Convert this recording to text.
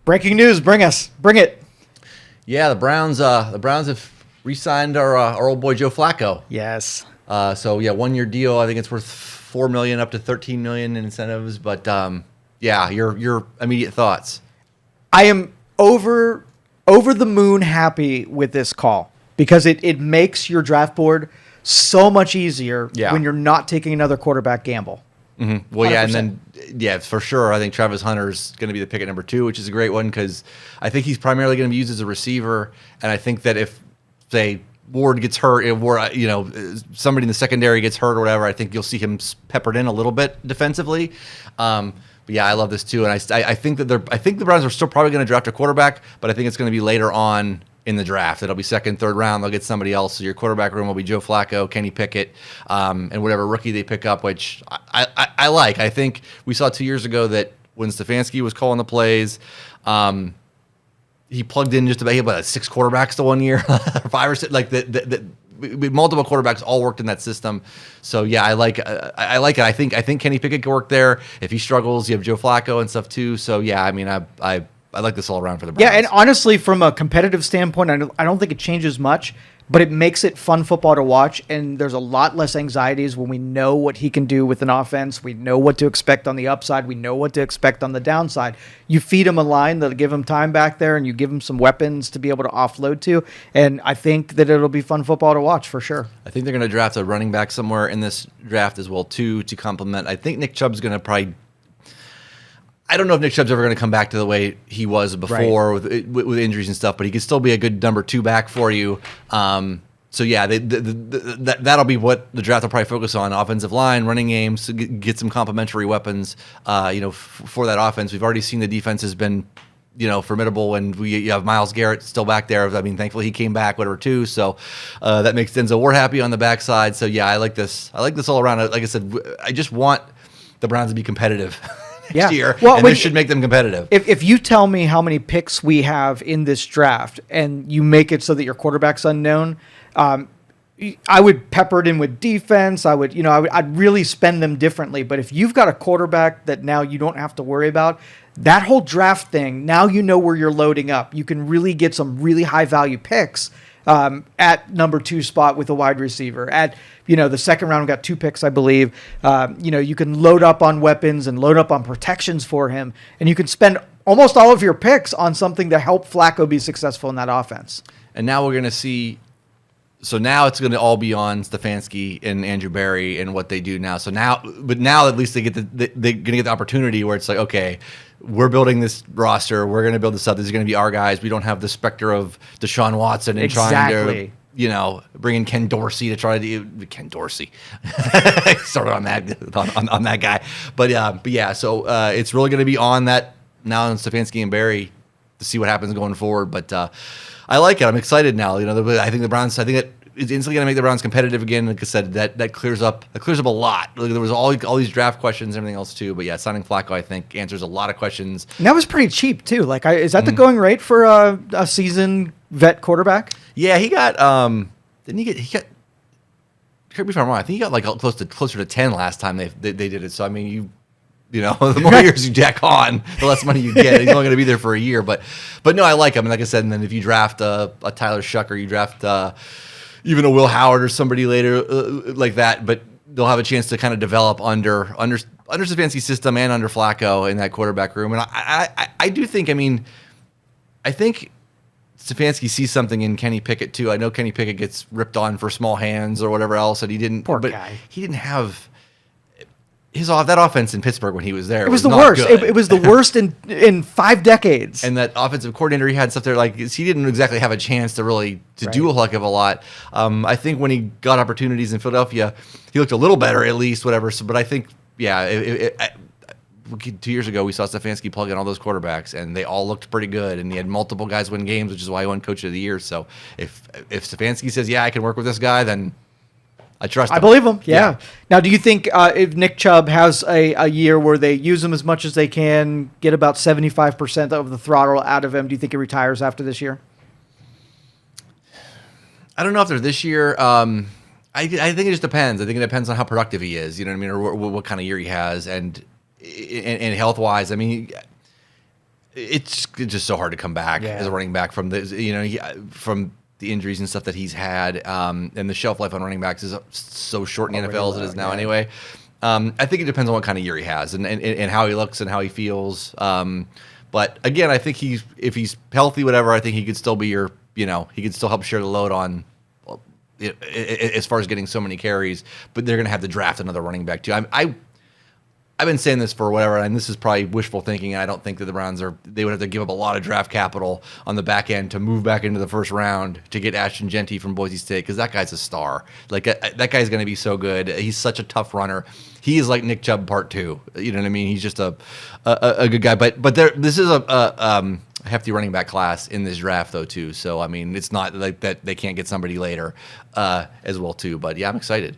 Breaking news. Bring it. Yeah, the Browns have re-signed our old boy Joe Flacco. Yes. So yeah, 1 year deal. I think it's worth $4 million up to $13 million in incentives. But yeah, your immediate thoughts. I am over the moon happy with this call because it makes your draft board so much easier when you're not taking another quarterback gamble. Mm-hmm. Well, 100%. Yeah, and then, for sure, I think Travis Hunter's going to be the pick at number 2, which is a great one because I think he's primarily going to be used as a receiver, and I think that if, say, Ward gets hurt, somebody in the secondary gets hurt or whatever, I think you'll see him peppered in a little bit defensively. But yeah, I love this too, and I think that I think the Browns are still probably going to draft a quarterback, but I think it's going to be later on in the draft. It'll be second, third round. They'll get somebody else. So your quarterback room will be Joe Flacco, Kenny Pickett, and whatever rookie they pick up, which I like. I think we saw 2 years ago that when Stefanski was calling the plays, he plugged in just about 6 quarterbacks to 1 year, 5 or 6, like multiple quarterbacks all worked in that system. So yeah, I like it. I think Kenny Pickett could work there. If he struggles, you have Joe Flacco and stuff too. So yeah, I mean, I like this all around for the Browns. Yeah, and honestly, from a competitive standpoint, I don't think it changes much, but it makes it fun football to watch, and there's a lot less anxieties when we know what he can do with an offense. We know what to expect on the upside. We know what to expect on the downside. You feed him a line that'll give him time back there, and you give him some weapons to be able to offload to, and I think that it'll be fun football to watch for sure. I think they're going to draft a running back somewhere in this draft as well, too, to complement. I think Nick Chubb's going to probably... I don't know if Nick Chubb's ever going to come back to the way he was before with injuries and stuff, but he could still be a good number 2 back for you. So yeah, that'll be what the draft will probably focus on: offensive line, running games, to get some complementary weapons. For that offense, we've already seen the defense has been, formidable, and you have Myles Garrett still back there. I mean, thankfully he came back, whatever, too. So that makes Denzel Ward happy on the backside. So yeah, I like this. I like this all around. Like I said, I just want the Browns to be competitive. Next year, and this should make them competitive. If you tell me how many picks we have in this draft and you make it so that your quarterback's unknown, I would pepper it in with defense. I'd really spend them differently. But if you've got a quarterback that now you don't have to worry about, that whole draft thing, now you know where you're loading up. You can really get some really high value picks at number 2 spot with a wide receiver. At the second round, we got 2 picks, I believe. You can load up on weapons and load up on protections for him, and you can spend almost all of your picks on something to help Flacco be successful in that offense. And now we're going to see. So now it's going to all be on Stefanski and Andrew Berry and what they do now. So now at least they're going to get the opportunity where it's like, okay, we're building this roster. We're going to build this up. This is going to be our guys. We don't have the specter of Deshaun Watson and trying to, bring in Ken Dorsey to try to do Ken Dorsey. Started on that guy. But yeah, so it's really going to be on that now on Stefanski and Berry to see what happens going forward. But I like it. I'm excited now. I think it's instantly going to make the Browns competitive again. Like I said, that clears up a lot. There was all these draft questions and everything else too. But yeah, signing Flacco, I think, answers a lot of questions. And that was pretty cheap too. Like, is that the going rate for a seasoned vet quarterback? Yeah, he got. Didn't he get? Correct me if I'm wrong. I think he got like closer to 10 last time they did it. So I mean, the more years you jack on, the less money you get. He's only going to be there for a year, but no, I like him. And like I said, and then if you draft a Tyler Shuck or you draft even a Will Howard or somebody later like that, but they'll have a chance to kind of develop under Stefanski's system and under Flacco in that quarterback room. And I do think, I think Stefanski sees something in Kenny Pickett too. I know Kenny Pickett gets ripped on for small hands or whatever else, and he didn't. Poor guy. He didn't have. That offense in Pittsburgh when he was there. It was the worst. It was the worst in 5 decades. And that offensive coordinator he had stuff there, like he didn't exactly have a chance to do a heck of a lot. I think when he got opportunities in Philadelphia, he looked a little better at least, whatever. So, but I think, 2 years ago we saw Stefanski plug in all those quarterbacks, and they all looked pretty good. And he had multiple guys win games, which is why he won Coach of the Year. So if Stefanski says, "Yeah, I can work with this guy," then I trust him. I believe him, yeah. Now, do you think if Nick Chubb has a year where they use him as much as they can, get about 75% of the throttle out of him, do you think he retires after this year? I don't know if they're this year. I think it just depends. I think it depends on how productive he is, you know what I mean, or what kind of year he has. And health-wise, it's just so hard to come back as a running back from the from the injuries and stuff that he's had, and the shelf life on running backs is so short in the NFL as it is now anyway. I think it depends on what kind of year he has and how he looks and how he feels. But again, I think if he's healthy, whatever, I think he could still be he could still help share the load on as far as getting so many carries. But they're going to have to draft another running back too. I've been saying this for whatever, and this is probably wishful thinking. And I don't think that the Browns they would have to give up a lot of draft capital on the back end to move back into the first round to get Ashton Genty from Boise State, because that guy's a star. Like that guy's going to be so good. He's such a tough runner. He is like Nick Chubb part 2. You know what I mean? He's just a good guy. But this is a hefty running back class in this draft though too. So I mean, it's not like that they can't get somebody later as well too. But yeah, I'm excited.